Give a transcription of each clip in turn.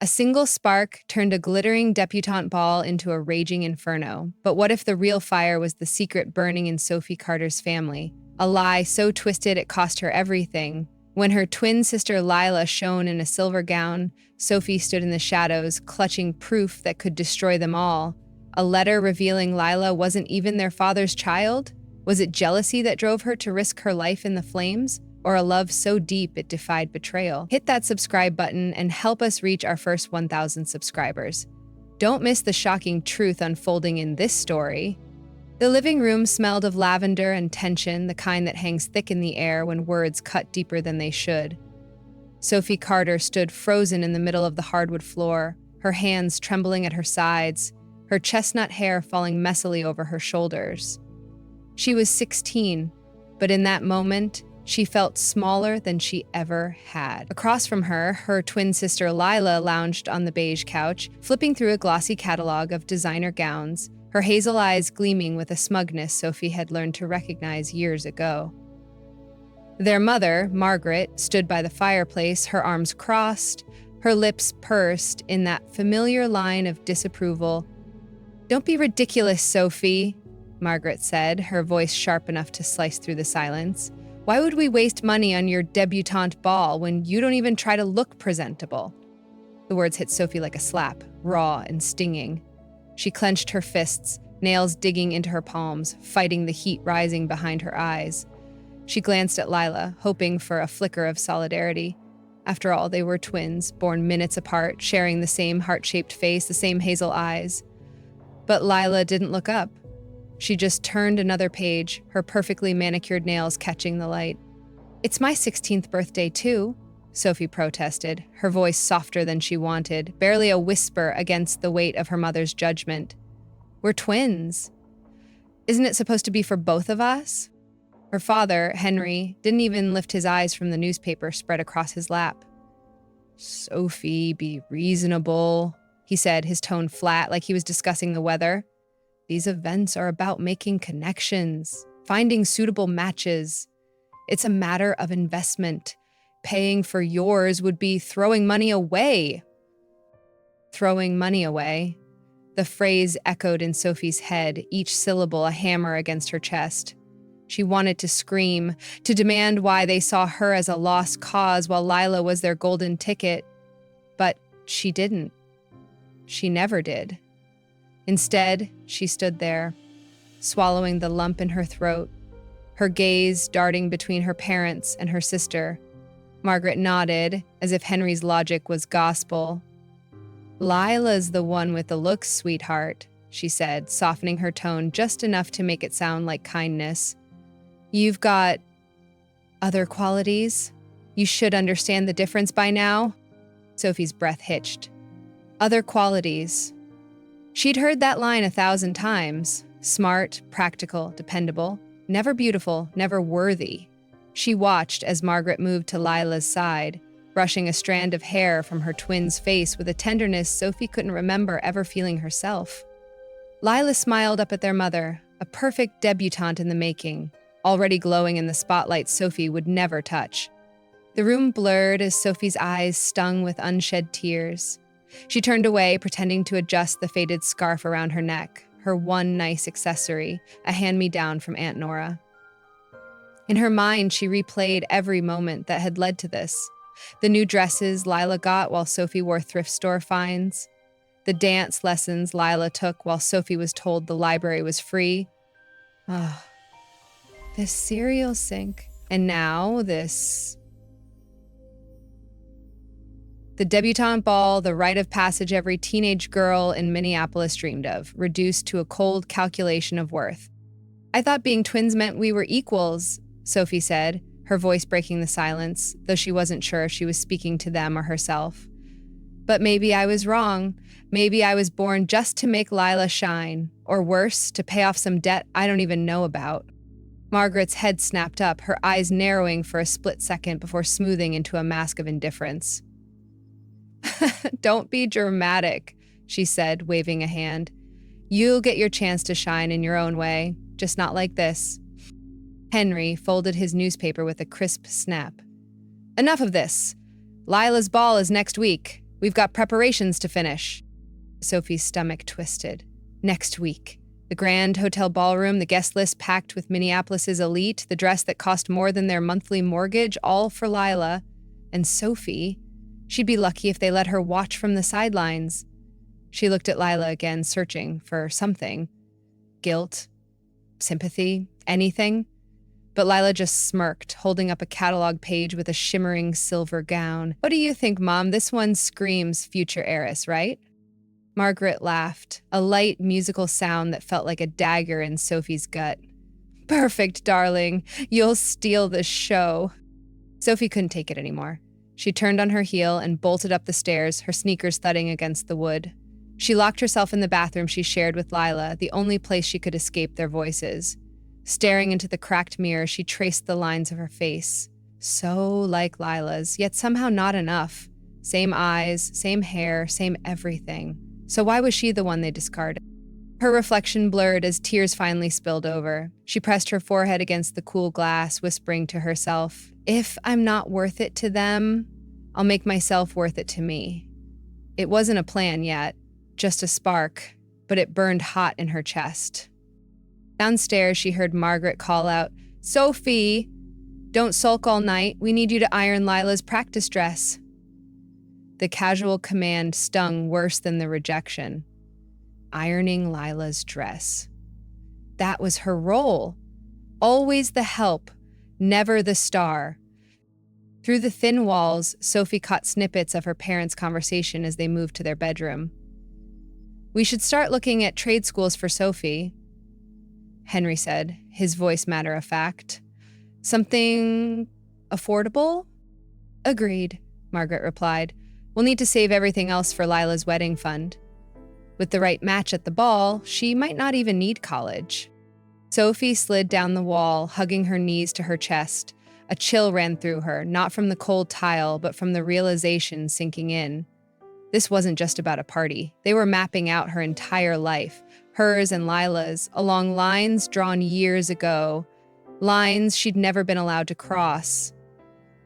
A single spark turned a glittering debutante ball into a raging inferno. But what if the real fire was the secret burning in Sophie Carter's family? A lie so twisted it cost her everything. When her twin sister Lila shone in a silver gown, Sophie stood in the shadows, clutching proof that could destroy them all. A letter revealing Lila wasn't even their father's child? Was it jealousy that drove her to risk her life in the flames? Or a love so deep it defied betrayal? Hit that subscribe button and help us reach our first 1,000 subscribers. Don't miss the shocking truth unfolding in this story. The living room smelled of lavender and tension, the kind that hangs thick in the air when words cut deeper than they should. Sophie Carter stood frozen in the middle of the hardwood floor, her hands trembling at her sides, her chestnut hair falling messily over her shoulders. She was 16, but in that moment, she felt smaller than she ever had. Across from her, her twin sister Lila lounged on the beige couch, flipping through a glossy catalog of designer gowns, her hazel eyes gleaming with a smugness Sophie had learned to recognize years ago. Their mother, Margaret, stood by the fireplace, her arms crossed, her lips pursed in that familiar line of disapproval. "Don't be ridiculous, Sophie," Margaret said, her voice sharp enough to slice through the silence. "Why would we waste money on your debutante ball when you don't even try to look presentable?" The words hit Sophie like a slap, raw and stinging. She clenched her fists, nails digging into her palms, fighting the heat rising behind her eyes. She glanced at Lila, hoping for a flicker of solidarity. After all, they were twins, born minutes apart, sharing the same heart-shaped face, the same hazel eyes. But Lila didn't look up. She just turned another page, her perfectly manicured nails catching the light. "It's my 16th birthday, too," Sophie protested, her voice softer than she wanted, barely a whisper against the weight of her mother's judgment. "We're twins. Isn't it supposed to be for both of us?" Her father, Henry, didn't even lift his eyes from the newspaper spread across his lap. "Sophie, be reasonable," he said, his tone flat, like he was discussing the weather. "These events are about making connections, finding suitable matches. It's a matter of investment. Paying for yours would be throwing money away." Throwing money away. The phrase echoed in Sophie's head, each syllable a hammer against her chest. She wanted to scream, to demand why they saw her as a lost cause while Lila was their golden ticket. But she didn't. She never did. Instead, she stood there, swallowing the lump in her throat, her gaze darting between her parents and her sister. Margaret nodded, as if Henry's logic was gospel. "Lila's the one with the looks, sweetheart," she said, softening her tone just enough to make it sound like kindness. "You've got other qualities. You should understand the difference by now." Sophie's breath hitched. Other qualities. She'd heard that line 1,000 times. Smart, practical, dependable. Never beautiful, never worthy. She watched as Margaret moved to Lila's side, brushing a strand of hair from her twin's face with a tenderness Sophie couldn't remember ever feeling herself. Lila smiled up at their mother, a perfect debutante in the making, already glowing in the spotlight Sophie would never touch. The room blurred as Sophie's eyes stung with unshed tears. She turned away, pretending to adjust the faded scarf around her neck, her one nice accessory, a hand-me-down from Aunt Nora. In her mind, she replayed every moment that had led to this. The new dresses Lila got while Sophie wore thrift store finds. The dance lessons Lila took while Sophie was told the library was free. This cereal sink. And now this. The debutante ball, the rite of passage every teenage girl in Minneapolis dreamed of, reduced to a cold calculation of worth. "I thought being twins meant we were equals," Sophie said, her voice breaking the silence, though she wasn't sure if she was speaking to them or herself. "But maybe I was wrong. Maybe I was born just to make Lila shine, or worse, to pay off some debt I don't even know about." Margaret's head snapped up, her eyes narrowing for a split second before smoothing into a mask of indifference. "Don't be dramatic," she said, waving a hand. "You'll get your chance to shine in your own way, just not like this." Henry folded his newspaper with a crisp snap. "Enough of this. Lila's ball is next week. We've got preparations to finish. Sophie's stomach twisted. Next week. The grand hotel ballroom, the guest list packed with Minneapolis's elite, the dress that cost more than their monthly mortgage, all for Lila. And Sophie, she'd be lucky if they let her watch from the sidelines. She looked at Lila again, searching for something. Guilt, sympathy, anything. But Lila just smirked, holding up a catalog page with a shimmering silver gown. What do you think, Mom? This one screams future heiress, right? Margaret laughed, a light musical sound that felt like a dagger in Sophie's gut. Perfect, darling. You'll steal the show. Sophie couldn't take it anymore. She turned on her heel and bolted up the stairs, her sneakers thudding against the wood. She locked herself in the bathroom she shared with Lila, the only place she could escape their voices. Staring into the cracked mirror, she traced the lines of her face. So like Lila's, yet somehow not enough. Same eyes, same hair, same everything. So why was she the one they discarded? Her reflection blurred as tears finally spilled over. She pressed her forehead against the cool glass, whispering to herself, "If I'm not worth it to them, I'll make myself worth it to me." It wasn't a plan yet, just a spark, but it burned hot in her chest. Downstairs, she heard Margaret call out, "Sophie, don't sulk all night. We need you to iron Lila's practice dress." The casual command stung worse than the rejection. Ironing Lila's dress. That was her role. Always the help, never the star. Through the thin walls, Sophie caught snippets of her parents' conversation as they moved to their bedroom. "We should start looking at trade schools for Sophie," Henry said, his voice matter of fact. "Something affordable?" "Agreed," Margaret replied. "We'll need to save everything else for Lila's wedding fund. With the right match at the ball, she might not even need college." Sophie slid down the wall, hugging her knees to her chest. A chill ran through her, not from the cold tile, but from the realization sinking in. This wasn't just about a party. They were mapping out her entire life, hers and Lila's, along lines drawn years ago, lines she'd never been allowed to cross.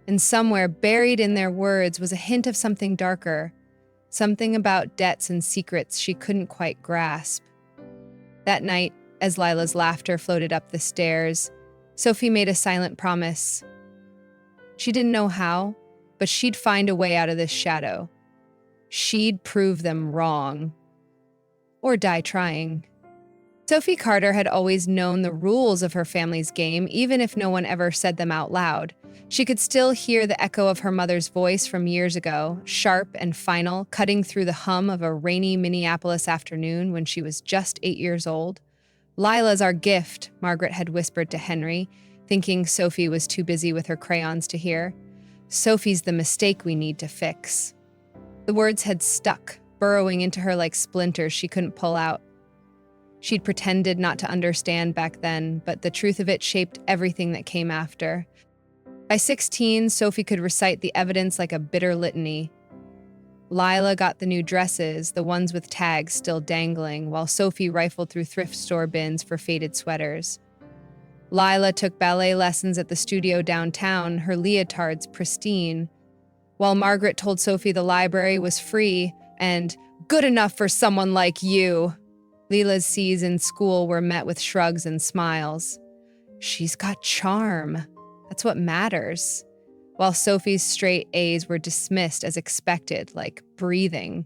And somewhere buried in their words was a hint of something darker, something about debts and secrets she couldn't quite grasp. That night, as Lila's laughter floated up the stairs, Sophie made a silent promise. She didn't know how, but she'd find a way out of this shadow. She'd prove them wrong. Or die trying. Sophie Carter had always known the rules of her family's game, even if no one ever said them out loud. She could still hear the echo of her mother's voice from years ago, sharp and final, cutting through the hum of a rainy Minneapolis afternoon when she was just 8 years old. "Lila's our gift," Margaret had whispered to Henry, thinking Sophie was too busy with her crayons to hear. "Sophie's the mistake we need to fix." The words had stuck, burrowing into her like splinters she couldn't pull out. She'd pretended not to understand back then, but the truth of it shaped everything that came after. By 16, Sophie could recite the evidence like a bitter litany. Lila got the new dresses, the ones with tags still dangling, while Sophie rifled through thrift store bins for faded sweaters. Lila took ballet lessons at the studio downtown, her leotards pristine, while Margaret told Sophie the library was free and good enough for someone like you. Lila's C's in school were met with shrugs and smiles. She's got charm. That's what matters. While Sophie's straight A's were dismissed as expected, like breathing.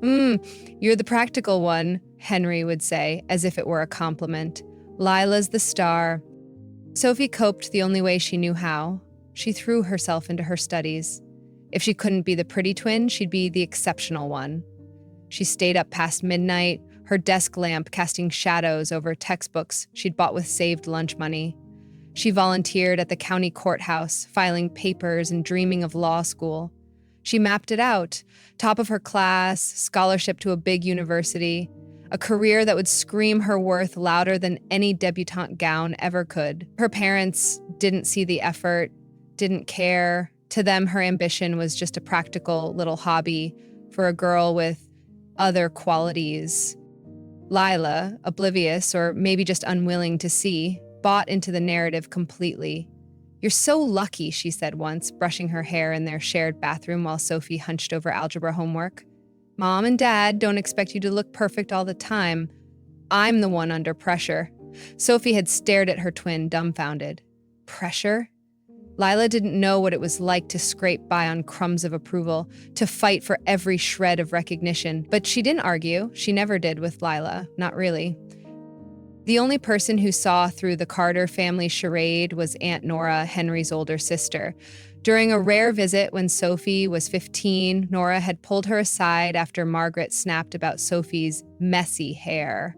You're the practical one, Henry would say, as if it were a compliment. Lila's the star. Sophie coped the only way she knew how. She threw herself into her studies. If she couldn't be the pretty twin, she'd be the exceptional one. She stayed up past midnight, her desk lamp casting shadows over textbooks she'd bought with saved lunch money. She volunteered at the county courthouse, filing papers and dreaming of law school. She mapped it out, top of her class, scholarship to a big university, a career that would scream her worth louder than any debutante gown ever could. Her parents didn't see the effort, didn't care. To them, her ambition was just a practical little hobby for a girl with other qualities. Lila, oblivious or maybe just unwilling to see, bought into the narrative completely. "You're so lucky," she said once, brushing her hair in their shared bathroom while Sophie hunched over algebra homework. "Mom and Dad don't expect you to look perfect all the time. I'm the one under pressure." Sophie had stared at her twin, dumbfounded. Pressure? Lila didn't know what it was like to scrape by on crumbs of approval, to fight for every shred of recognition. But she didn't argue. She never did with Lila. Not really. The only person who saw through the Carter family charade was Aunt Nora, Henry's older sister. During a rare visit when Sophie was 15, Nora had pulled her aside after Margaret snapped about Sophie's messy hair.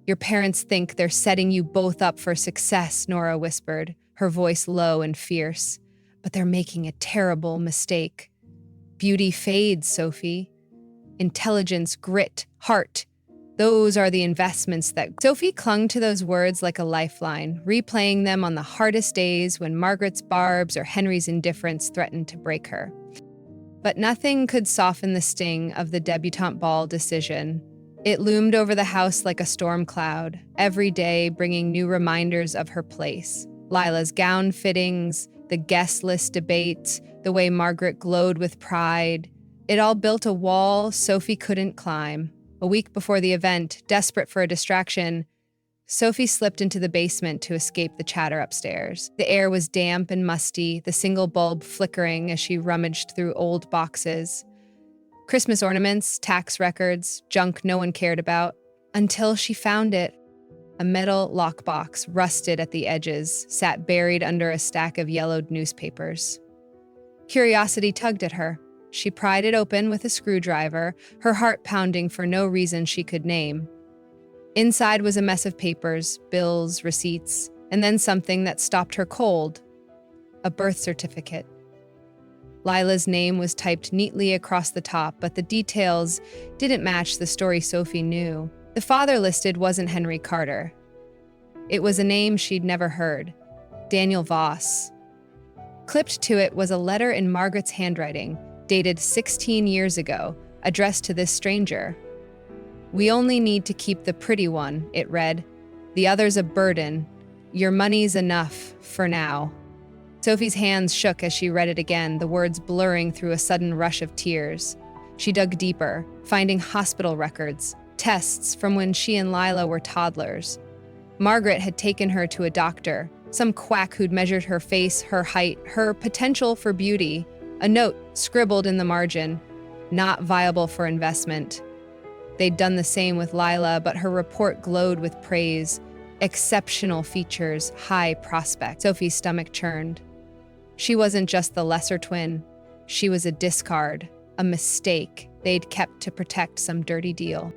"Your parents think they're setting you both up for success," Nora whispered, her voice low and fierce. "But they're making a terrible mistake. Beauty fades, Sophie. Intelligence, grit, heart. Those are the investments that—" Sophie clung to those words like a lifeline, replaying them on the hardest days when Margaret's barbs or Henry's indifference threatened to break her. But nothing could soften the sting of the debutante ball decision. It loomed over the house like a storm cloud, every day bringing new reminders of her place. Lila's gown fittings, the guest list debates, the way Margaret glowed with pride. It all built a wall Sophie couldn't climb. A week before the event, desperate for a distraction, Sophie slipped into the basement to escape the chatter upstairs. The air was damp and musty, the single bulb flickering as she rummaged through old boxes. Christmas ornaments, tax records, junk no one cared about, until she found it. A metal lockbox, rusted at the edges, sat buried under a stack of yellowed newspapers. Curiosity tugged at her. She pried it open with a screwdriver, her heart pounding for no reason she could name. Inside was a mess of papers, bills, receipts, and then something that stopped her cold. A birth certificate. Lila's name was typed neatly across the top, but the details didn't match the story Sophie knew. The father listed wasn't Henry Carter. It was a name she'd never heard. Daniel Voss. Clipped to it was a letter in Margaret's handwriting, dated 16 years ago, addressed to this stranger. "We only need to keep the pretty one," it read. "The other's a burden. Your money's enough, for now." Sophie's hands shook as she read it again, the words blurring through a sudden rush of tears. She dug deeper, finding hospital records, tests from when she and Lila were toddlers. Margaret had taken her to a doctor, some quack who'd measured her face, her height, her potential for beauty. A note scribbled in the margin, "Not viable for investment." They'd done the same with Lila, but her report glowed with praise. Exceptional features, high prospect. Sophie's stomach churned. She wasn't just the lesser twin. She was a discard, a mistake they'd kept to protect some dirty deal.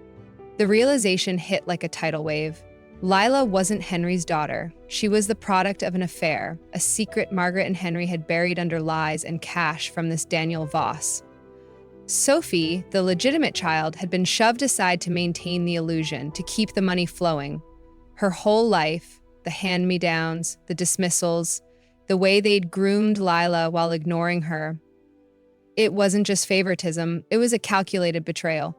The realization hit like a tidal wave. Lila wasn't Henry's daughter. She was the product of an affair, a secret Margaret and Henry had buried under lies and cash from this Daniel Voss. Sophie, the legitimate child, had been shoved aside to maintain the illusion, to keep the money flowing. Her whole life, the hand-me-downs, the dismissals, the way they'd groomed Lila while ignoring her. It wasn't just favoritism, it was a calculated betrayal.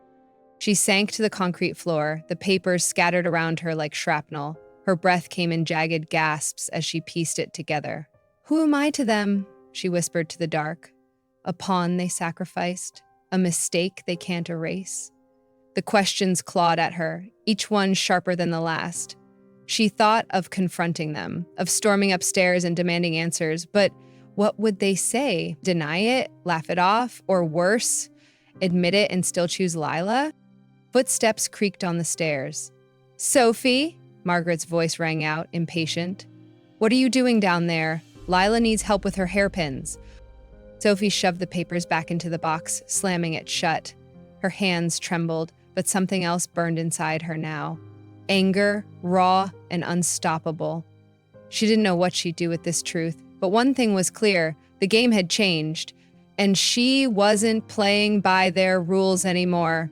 She sank to the concrete floor, the papers scattered around her like shrapnel. Her breath came in jagged gasps as she pieced it together. "Who am I to them?" she whispered to the dark. "A pawn they sacrificed, a mistake they can't erase." The questions clawed at her, each one sharper than the last. She thought of confronting them, of storming upstairs and demanding answers, but what would they say? Deny it? Laugh it off? Or worse, admit it and still choose Lila? Footsteps creaked on the stairs. "Sophie," Margaret's voice rang out, impatient. "What are you doing down there? Lila needs help with her hairpins." Sophie shoved the papers back into the box, slamming it shut. Her hands trembled, but something else burned inside her now. Anger, raw and unstoppable. She didn't know what she'd do with this truth, but one thing was clear, the game had changed, and she wasn't playing by their rules anymore.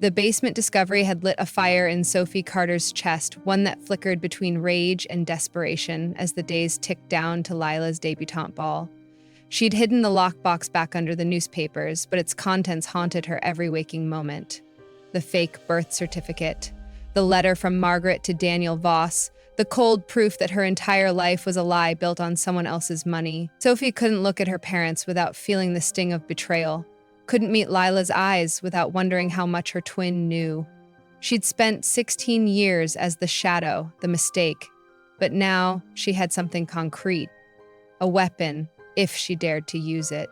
The basement discovery had lit a fire in Sophie Carter's chest, one that flickered between rage and desperation as the days ticked down to Lila's debutante ball. She'd hidden the lockbox back under the newspapers, but its contents haunted her every waking moment. The fake birth certificate, the letter from Margaret to Daniel Voss, The cold proof that her entire life was a lie built on someone else's money. Sophie couldn't look at her parents without feeling the sting of betrayal. Couldn't meet Lila's eyes without wondering how much her twin knew. She'd spent 16 years as the shadow, the mistake. But now she had something concrete. A weapon, if she dared to use it.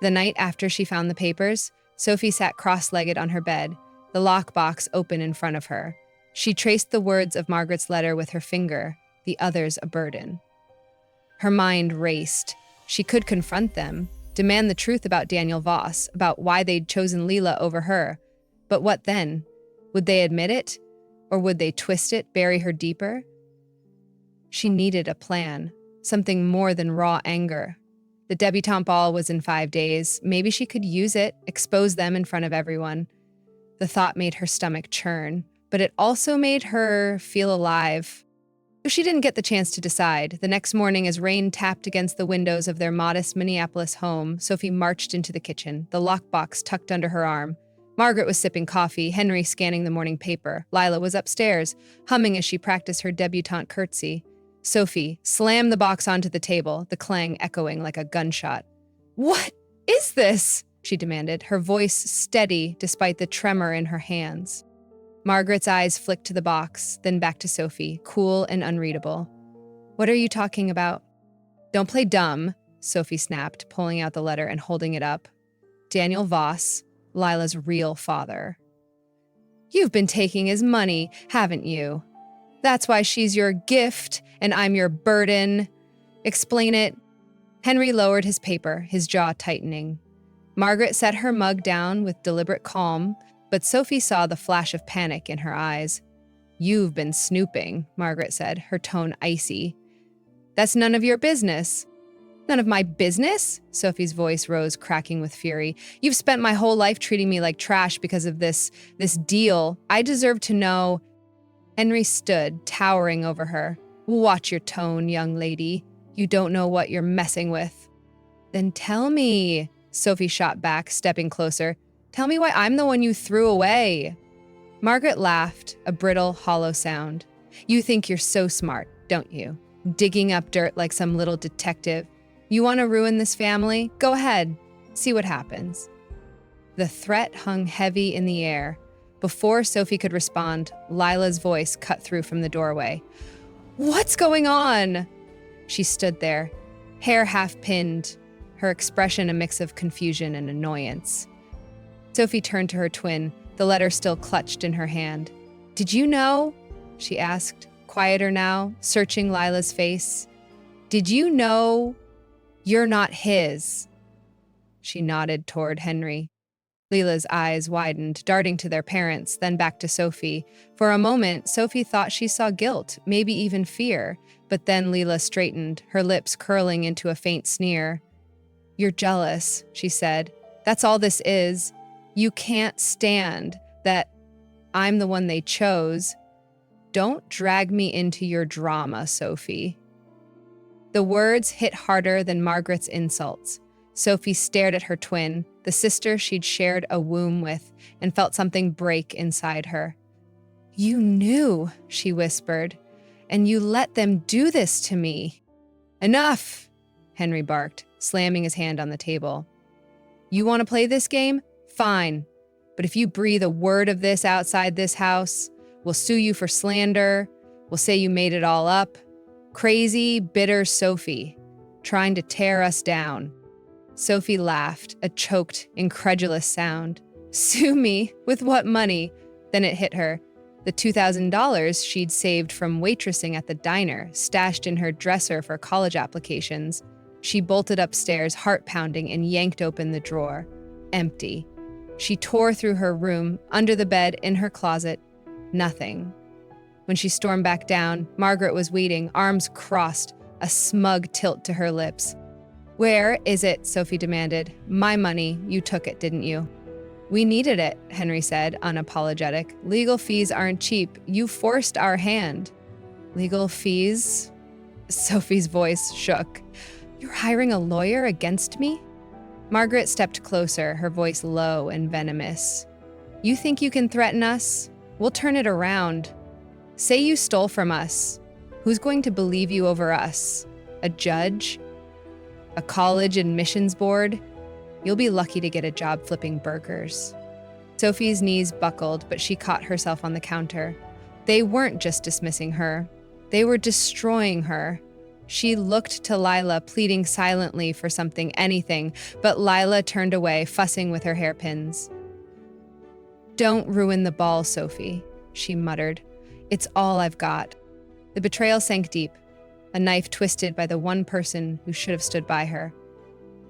The night after she found the papers, Sophie sat cross-legged on her bed, the lockbox open in front of her. She traced the words of Margaret's letter with her finger, the others a burden. Her mind raced. She could confront them, demand the truth about Daniel Voss, about why they'd chosen Lila over her. But what then? Would they admit it? Or would they twist it, bury her deeper? She needed a plan, something more than raw anger. The debutante ball was in 5 days. Maybe she could use it, expose them in front of everyone. The thought made her stomach churn, but it also made her feel alive. So she didn't get the chance to decide. The next morning, as rain tapped against the windows of their modest Minneapolis home, Sophie marched into the kitchen, the lockbox tucked under her arm. Margaret was sipping coffee, Henry scanning the morning paper. Lila was upstairs, humming as she practiced her debutante curtsy. Sophie slammed the box onto the table, the clang echoing like a gunshot. "What is this?" she demanded, her voice steady despite the tremor in her hands. Margaret's eyes flicked to the box, then back to Sophie, cool and unreadable. "What are you talking about?" "Don't play dumb," Sophie snapped, pulling out the letter and holding it up. "Daniel Voss, Lila's real father. You've been taking his money, haven't you? That's why she's your gift and I'm your burden. Explain it." Henry lowered his paper, his jaw tightening. Margaret set her mug down with deliberate calm, but Sophie saw the flash of panic in her eyes. "You've been snooping," Margaret said, her tone icy. "That's none of your business." "None of my business?" Sophie's voice rose, cracking with fury. "You've spent my whole life treating me like trash because of this deal. I deserve to know." Henry stood, towering over her. "Watch your tone, young lady. You don't know what you're messing with." "Then tell me," Sophie shot back, stepping closer. "Tell me why I'm the one you threw away." Margaret laughed, a brittle, hollow sound. "You think you're so smart, don't you? Digging up dirt like some little detective. You want to ruin this family? Go ahead. See what happens." The threat hung heavy in the air. Before Sophie could respond, Lila's voice cut through from the doorway. "What's going on?" She stood there, hair half-pinned, her expression a mix of confusion and annoyance. Sophie turned to her twin, the letter still clutched in her hand. "Did you know?" she asked, quieter now, searching Lila's face. "Did you know you're not his?" She nodded toward Henry. Lila's eyes widened, darting to their parents, then back to Sophie. For a moment, Sophie thought she saw guilt, maybe even fear, but then Lila straightened, her lips curling into a faint sneer. "You're jealous," she said. "That's all this is. You can't stand that I'm the one they chose. Don't drag me into your drama, Sophie." The words hit harder than Margaret's insults. Sophie stared at her twin, the sister she'd shared a womb with, and felt something break inside her. "You knew," she whispered, "and you let them do this to me." "Enough," Henry barked, slamming his hand on the table. "You want to play this game? Fine. But if you breathe a word of this outside this house, we'll sue you for slander. We'll say you made it all up. Crazy, bitter Sophie, trying to tear us down." Sophie laughed, a choked, incredulous sound. "Sue me? With what money?" Then it hit her. The $2,000 she'd saved from waitressing at the diner, stashed in her dresser for college applications. She bolted upstairs, heart pounding, and yanked open the drawer. Empty. She tore through her room, under the bed, in her closet. Nothing. When she stormed back down, Margaret was waiting, arms crossed, a smug tilt to her lips. "Where is it?" Sophie demanded. "My money. You took it, didn't you?" "We needed it," Henry said, unapologetic. "Legal fees aren't cheap. You forced our hand." "Legal fees?" Sophie's voice shook. "You're hiring a lawyer against me?" Margaret stepped closer, her voice low and venomous. "You think you can threaten us? We'll turn it around." Say you stole from us. Who's going to believe you over us? A judge? A college admissions board? You'll be lucky to get a job flipping burgers. Sophie's knees buckled, but she caught herself on the counter. They weren't just dismissing her. They were destroying her. She looked to Lila, pleading silently for something, anything, but Lila turned away, fussing with her hairpins. "Don't ruin the ball, Sophie," she muttered. "It's all I've got." The betrayal sank deep, a knife twisted by the one person who should have stood by her.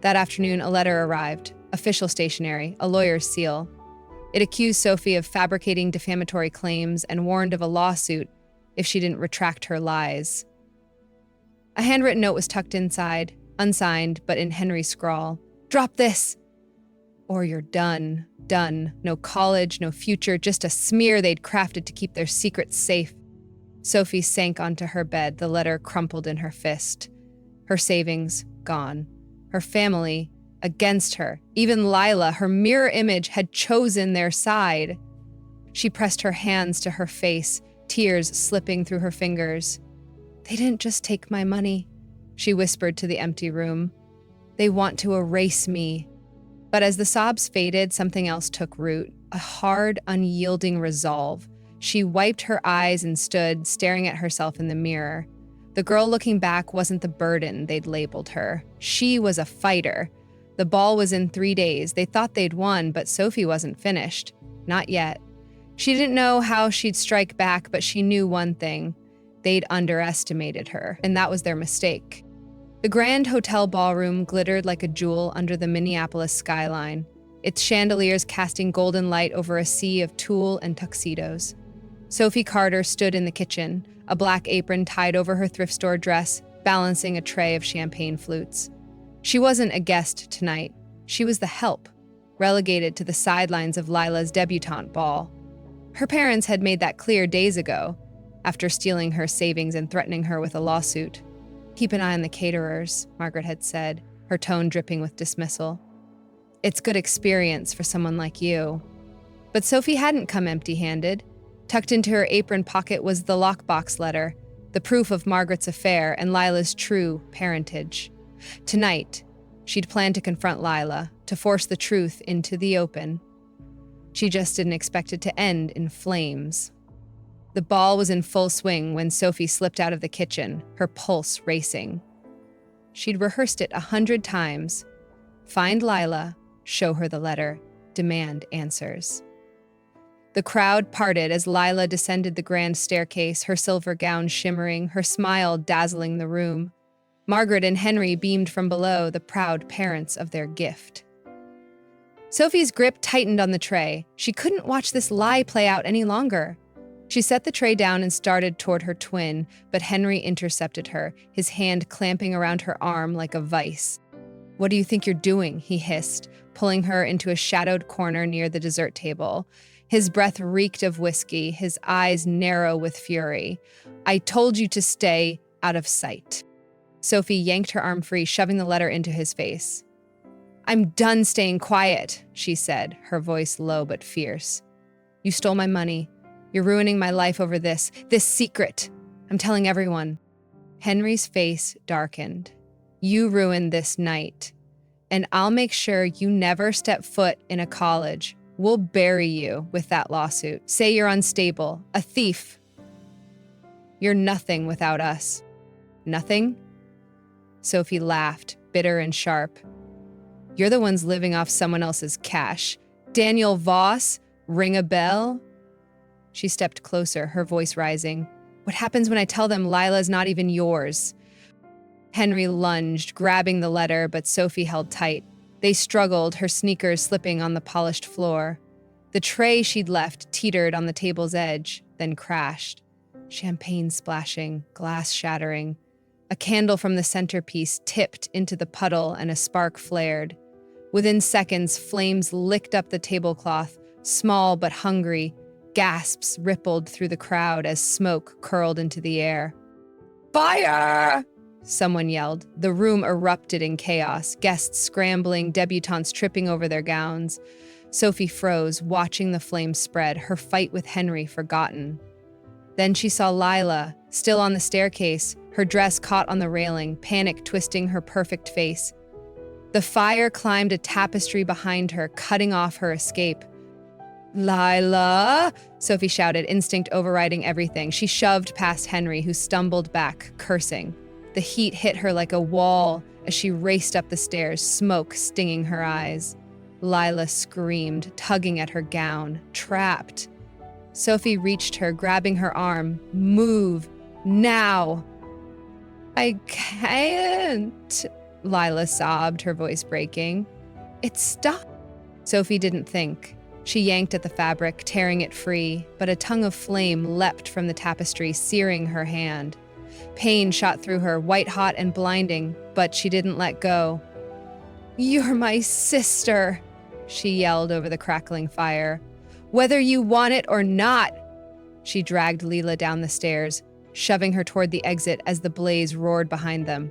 That afternoon, a letter arrived, official stationery, a lawyer's seal. It accused Sophie of fabricating defamatory claims and warned of a lawsuit if she didn't retract her lies. A handwritten note was tucked inside, unsigned, but in Henry's scrawl. "Drop this, or you're done. Done. No college, no future, just a smear they'd crafted to keep their secrets safe." Sophie sank onto her bed, the letter crumpled in her fist. Her savings, gone. Her family, against her. Even Lila, her mirror image, had chosen their side. She pressed her hands to her face, tears slipping through her fingers. "They didn't just take my money," she whispered to the empty room. "They want to erase me." But as the sobs faded, something else took root, a hard, unyielding resolve. She wiped her eyes and stood, staring at herself in the mirror. The girl looking back wasn't the burden they'd labeled her. She was a fighter. The ball was in 3 days. They thought they'd won, but Sophie wasn't finished. Not yet. She didn't know how she'd strike back, but she knew one thing. They'd underestimated her, and that was their mistake. The Grand Hotel ballroom glittered like a jewel under the Minneapolis skyline, its chandeliers casting golden light over a sea of tulle and tuxedos. Sophie Carter stood in the kitchen, a black apron tied over her thrift store dress, balancing a tray of champagne flutes. She wasn't a guest tonight. She was the help, relegated to the sidelines of Lila's debutante ball. Her parents had made that clear days ago, after stealing her savings and threatening her with a lawsuit. "Keep an eye on the caterers," Margaret had said, her tone dripping with dismissal. "It's good experience for someone like you." But Sophie hadn't come empty-handed. Tucked into her apron pocket was the lockbox letter, the proof of Margaret's affair and Lila's true parentage. Tonight, she'd planned to confront Lila, to force the truth into the open. She just didn't expect it to end in flames. The ball was in full swing when Sophie slipped out of the kitchen, her pulse racing. She'd rehearsed it 100 times. Find Lila, show her the letter, demand answers. The crowd parted as Lila descended the grand staircase, her silver gown shimmering, her smile dazzling the room. Margaret and Henry beamed from below, the proud parents of their gift. Sophie's grip tightened on the tray. She couldn't watch this lie play out any longer. She set the tray down and started toward her twin, but Henry intercepted her, his hand clamping around her arm like a vice. "What do you think you're doing?" he hissed, pulling her into a shadowed corner near the dessert table. His breath reeked of whiskey, his eyes narrow with fury. "I told you to stay out of sight." Sophie yanked her arm free, shoving the letter into his face. "I'm done staying quiet," she said, her voice low but fierce. "You stole my money. You're ruining my life over this secret. I'm telling everyone." Henry's face darkened. "You ruined this night, and I'll make sure you never step foot in a college. We'll bury you with that lawsuit. Say you're unstable, a thief. You're nothing without us." "Nothing?" Sophie laughed, bitter and sharp. "You're the ones living off someone else's cash. Daniel Voss, ring a bell?" She stepped closer, her voice rising. "What happens when I tell them Lila's not even yours?" Henry lunged, grabbing the letter, but Sophie held tight. They struggled, her sneakers slipping on the polished floor. The tray she'd left teetered on the table's edge, then crashed. Champagne splashing, glass shattering. A candle from the centerpiece tipped into the puddle and a spark flared. Within seconds, flames licked up the tablecloth, small but hungry. Gasps rippled through the crowd as smoke curled into the air. "Fire!" someone yelled. The room erupted in chaos, guests scrambling, debutantes tripping over their gowns. Sophie froze, watching the flames spread, her fight with Henry forgotten. Then she saw Lila, still on the staircase, her dress caught on the railing, panic twisting her perfect face. The fire climbed a tapestry behind her, cutting off her escape. "Lila!" Sophie shouted, instinct overriding everything. She shoved past Henry, who stumbled back, cursing. The heat hit her like a wall as she raced up the stairs, smoke stinging her eyes. Lila screamed, tugging at her gown, trapped. Sophie reached her, grabbing her arm. "Move! Now!" "I can't," Lila sobbed, her voice breaking. "It stopped." Sophie didn't think. She yanked at the fabric, tearing it free, but a tongue of flame leapt from the tapestry, searing her hand. Pain shot through her, white-hot and blinding, but she didn't let go. "You're my sister," she yelled over the crackling fire. "Whether you want it or not." She dragged Lila down the stairs, shoving her toward the exit as the blaze roared behind them.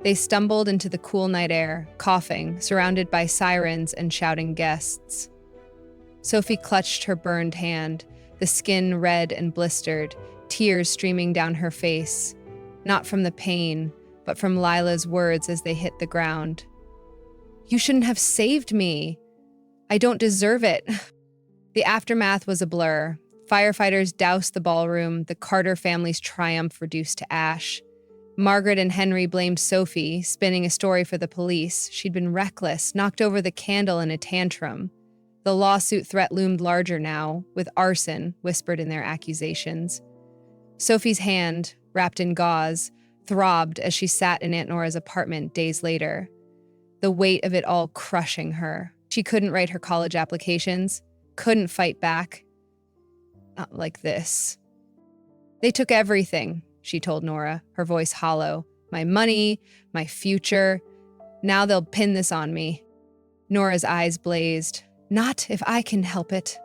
They stumbled into the cool night air, coughing, surrounded by sirens and shouting guests. Sophie clutched her burned hand, the skin red and blistered, tears streaming down her face, not from the pain, but from Lila's words as they hit the ground. "You shouldn't have saved me. I don't deserve it." The aftermath was a blur. Firefighters doused the ballroom, the Carter family's triumph reduced to ash. Margaret and Henry blamed Sophie, spinning a story for the police. She'd been reckless, knocked over the candle in a tantrum. The lawsuit threat loomed larger now, with arson whispered in their accusations. Sophie's hand, wrapped in gauze, throbbed as she sat in Aunt Nora's apartment days later, the weight of it all crushing her. She couldn't write her college applications, couldn't fight back. Not like this. "They took everything," she told Nora, her voice hollow. "My money, my future. Now they'll pin this on me." Nora's eyes blazed. "Not if I can help it."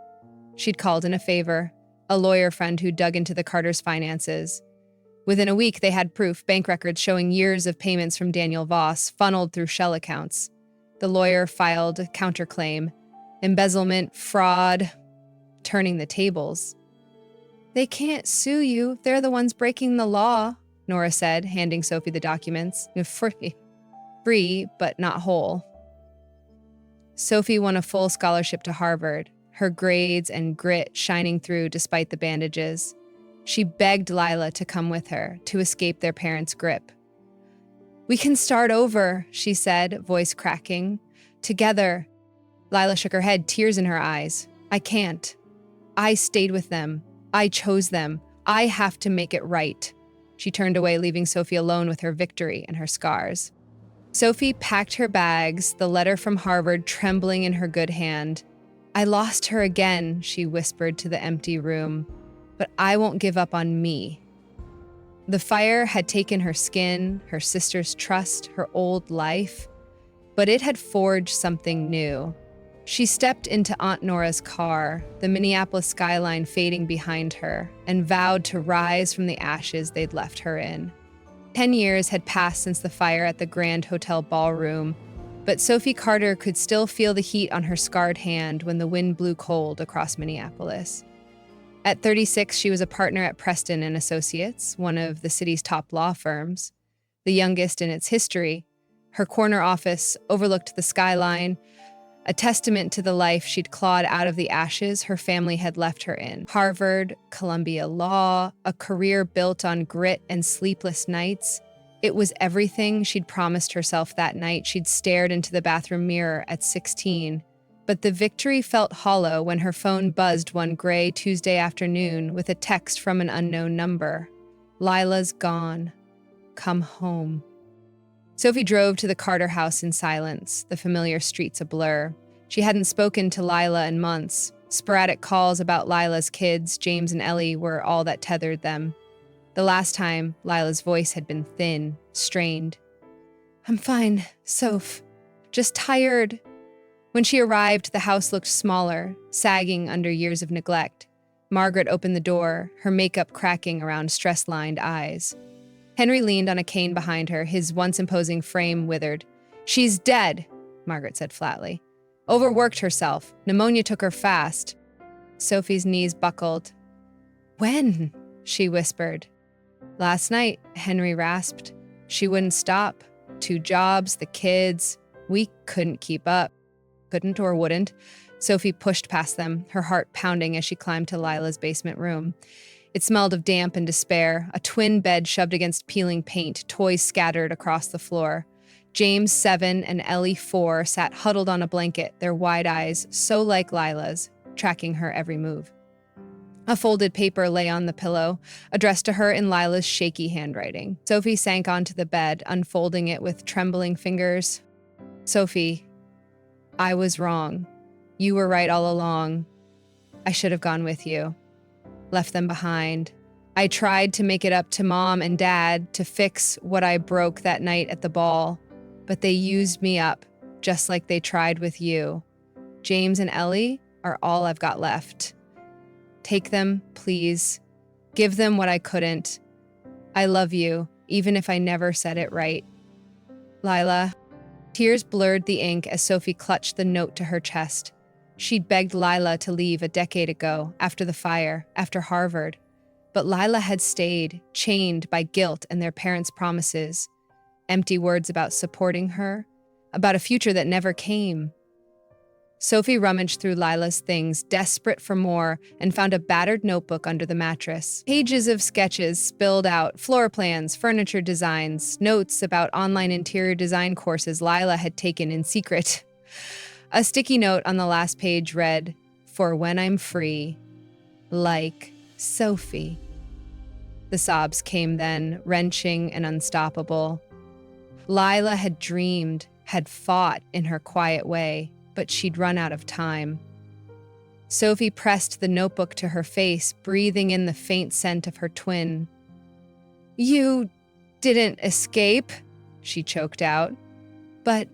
She'd called in a favor, a lawyer friend who dug into the Carters' finances. Within a week, they had proof, bank records showing years of payments from Daniel Voss, funneled through shell accounts. The lawyer filed a counterclaim. Embezzlement, fraud, turning the tables. "They can't sue you. They're the ones breaking the law," Nora said, handing Sophie the documents. Free, but not whole. Sophie won a full scholarship to Harvard, her grades and grit shining through despite the bandages. She begged Lila to come with her, to escape their parents' grip. "We can start over," she said, voice cracking. "Together." Lila shook her head, tears in her eyes. "I can't. I stayed with them. I chose them. I have to make it right." She turned away, leaving Sophie alone with her victory and her scars. Sophie packed her bags, the letter from Harvard trembling in her good hand. "I lost her again," she whispered to the empty room, "but I won't give up on me." The fire had taken her skin, her sister's trust, her old life, but it had forged something new. She stepped into Aunt Nora's car, the Minneapolis skyline fading behind her, and vowed to rise from the ashes they'd left her in. 10 years had passed since the fire at the Grand Hotel ballroom, but Sophie Carter could still feel the heat on her scarred hand when the wind blew cold across Minneapolis. At 36, she was a partner at Preston and Associates, one of the city's top law firms, the youngest in its history. Her corner office overlooked the skyline, a testament to the life she'd clawed out of the ashes her family had left her in. Harvard, Columbia Law, a career built on grit and sleepless nights. It was everything she'd promised herself that night she'd stared into the bathroom mirror at 16. But the victory felt hollow when her phone buzzed one gray Tuesday afternoon with a text from an unknown number. "Lila's gone. Come home." Sophie drove to the Carter house in silence, the familiar streets a blur. She hadn't spoken to Lila in months. Sporadic calls about Lila's kids, James and Ellie, were all that tethered them. The last time, Lila's voice had been thin, strained. "I'm fine, Soph. Just tired." When she arrived, the house looked smaller, sagging under years of neglect. Margaret opened the door, her makeup cracking around stress-lined eyes. Henry leaned on a cane behind her, his once imposing frame withered. "She's dead," Margaret said flatly. "Overworked herself. Pneumonia took her fast." Sophie's knees buckled. "When?" she whispered. Last night, Henry rasped. She wouldn't stop. 2 jobs, the kids. We couldn't keep up. Couldn't or wouldn't. Sophie pushed past them, her heart pounding as she climbed to Lila's basement room. It smelled of damp and despair, a twin bed shoved against peeling paint, toys scattered across the floor. James, 7, and Ellie, 4, sat huddled on a blanket, their wide eyes so like Lila's, tracking her every move. A folded paper lay on the pillow, addressed to her in Lila's shaky handwriting. Sophie sank onto the bed, unfolding it with trembling fingers. Sophie, I was wrong. You were right all along. I should have gone with you. Left them behind. I tried to make it up to Mom and Dad to fix what I broke that night at the ball, but they used me up, just like they tried with you. James and Ellie are all I've got left. Take them, please. Give them what I couldn't. I love you, even if I never said it right. Lila. Tears blurred the ink as Sophie clutched the note to her chest. She'd begged Lila to leave a decade ago, after the fire, after Harvard. But Lila had stayed, chained by guilt and their parents' promises. Empty words about supporting her, about a future that never came. Sophie rummaged through Lila's things, desperate for more, and found a battered notebook under the mattress. Pages of sketches spilled out, floor plans, furniture designs, notes about online interior design courses Lila had taken in secret. A sticky note on the last page read, "For when I'm free, like Sophie." The sobs came then, wrenching and unstoppable. Lila had dreamed, had fought in her quiet way, but she'd run out of time. Sophie pressed the notebook to her face, breathing in the faint scent of her twin. "You didn't escape," she choked out. "But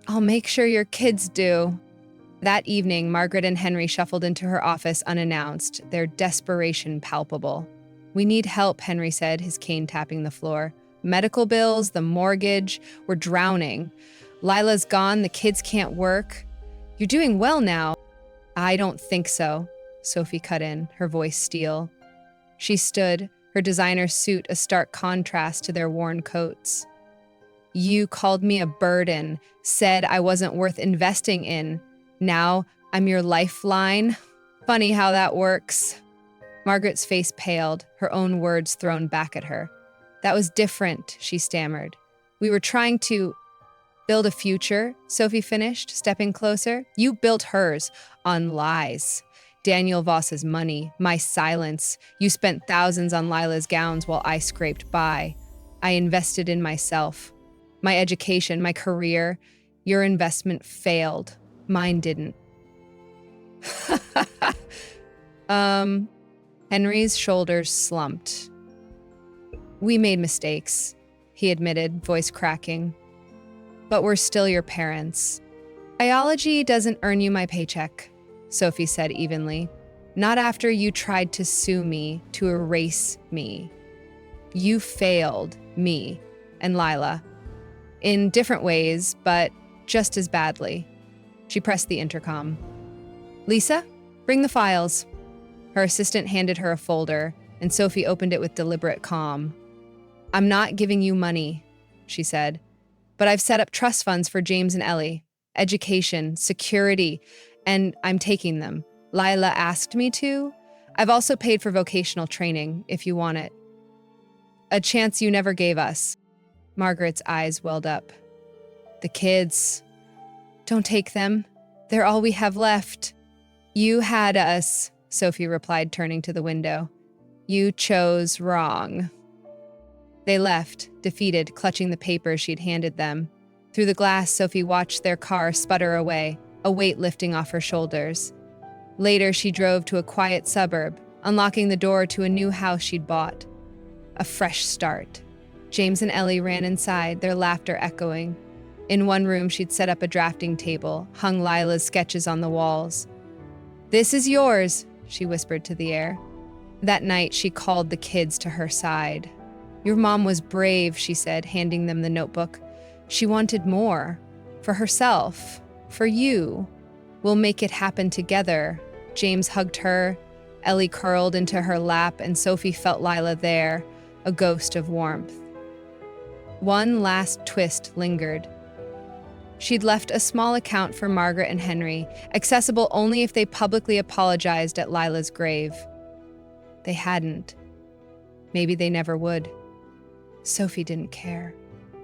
I'll make sure your kids do." That evening, Margaret and Henry shuffled into her office unannounced, their desperation palpable. "We need help," Henry said, his cane tapping the floor. "Medical bills, the mortgage, we're drowning. Lila's gone, the kids can't work. You're doing well now." "I don't think so," Sophie cut in, her voice steel. She stood, her designer suit a stark contrast to their worn coats. "You called me a burden, said I wasn't worth investing in. Now I'm your lifeline. Funny how that works." Margaret's face paled, her own words thrown back at her. "That was different," she stammered. "We were trying to build a future," Sophie finished, stepping closer. "You built hers on lies. Daniel Voss's money, my silence. You spent thousands on Lila's gowns while I scraped by. I invested in myself. My education, my career. Your investment failed. Mine didn't." Henry's shoulders slumped. "We made mistakes," he admitted, voice cracking. "But we're still your parents. Biology doesn't earn you my paycheck," Sophie said evenly. "Not after you tried to sue me, to erase me. You failed me and Lila. In different ways, but just as badly." She pressed the intercom. "Lisa, bring the files." Her assistant handed her a folder, and Sophie opened it with deliberate calm. "I'm not giving you money," she said, "but I've set up trust funds for James and Ellie, education, security, and I'm taking them. Lila asked me to. I've also paid for vocational training, if you want it. A chance you never gave us." Margaret's eyes welled up. "The kids. Don't take them. They're all we have left." "You had us," Sophie replied, turning to the window. "You chose wrong." They left, defeated, clutching the papers she'd handed them. Through the glass, Sophie watched their car sputter away, a weight lifting off her shoulders. Later, she drove to a quiet suburb, unlocking the door to a new house she'd bought. A fresh start. James and Ellie ran inside, their laughter echoing. In one room, she'd set up a drafting table, hung Lila's sketches on the walls. "This is yours," she whispered to the air. That night, she called the kids to her side. "Your mom was brave," she said, handing them the notebook. "She wanted more. For herself. For you. We'll make it happen together." James hugged her. Ellie curled into her lap, and Sophie felt Lila there, a ghost of warmth. One last twist lingered. She'd left a small account for Margaret and Henry, accessible only if they publicly apologized at Lila's grave. They hadn't. Maybe they never would. Sophie didn't care.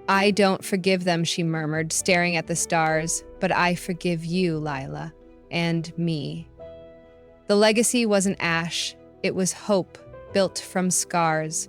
"I don't forgive them," she murmured, staring at the stars, "but I forgive you, Lila, and me." The legacy wasn't ash, it was hope, built from scars.